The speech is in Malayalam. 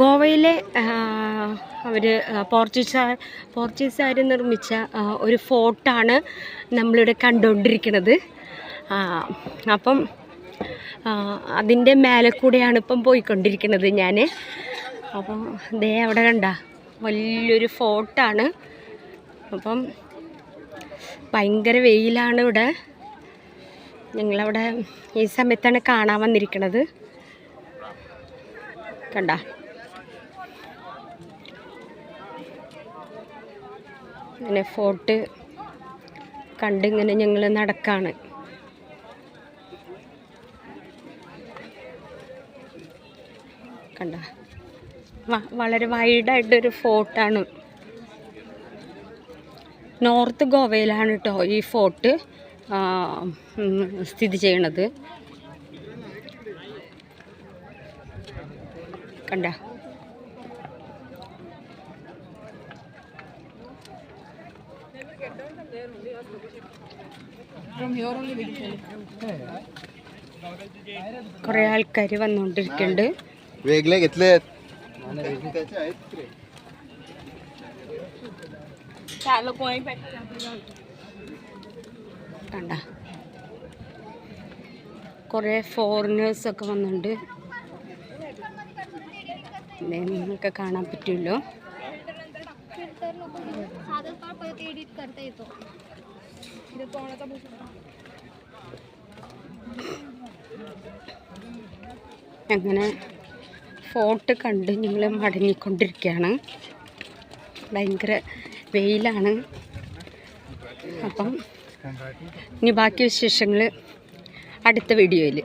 ഗോവയിലെ അവർ പോർച്ചുഗീസുകാർ നിർമ്മിച്ച ഒരു ഫോർട്ടാണ് നമ്മളിവിടെ കണ്ടുകൊണ്ടിരിക്കുന്നത്. അപ്പം അതിൻ്റെ മേലെ കൂടെയാണ് ഇപ്പം പോയിക്കൊണ്ടിരിക്കുന്നത് ഞാൻ. അപ്പം ദേ അവിടെ കണ്ട വലിയൊരു ഫോർട്ടാണ്. അപ്പം ഭയങ്കര വെയിലാണ് ഇവിടെ. ഞങ്ങളവിടെ ഈ സമയത്താണ് കാണാൻ വന്നിരിക്കുന്നത്. കണ്ട ഇങ്ങനെ ഫോർട്ട് കണ്ടിങ്ങനെ ഞങ്ങൾ നടക്കാണ്. കണ്ട വളരെ വൈഡായിട്ടൊരു ഫോർട്ടാണ്. നോർത്ത് ഗോവയിലാണ് കേട്ടോ ഈ ഫോർട്ട് സ്ഥിതി ചെയ്യണത്. കണ്ട കുറേ ആൾക്കാർ വന്നുകൊണ്ടിരിക്കുന്നുണ്ട്. കണ്ട കുറേ ഫോറിനേഴ്സൊക്കെ വന്നിട്ടുണ്ട്. നിങ്ങൾക്ക് കാണാൻ പറ്റുമല്ലോ. അങ്ങനെ ഫോർട്ട് കണ്ട് ഞങ്ങൾ മടങ്ങിക്കൊണ്ടിരിക്കുകയാണ്. ഭയങ്കര വെയിലാണ്. അപ്പം ഇനി ബാക്കി വിശേഷങ്ങൾ അടുത്ത വീഡിയോയിൽ.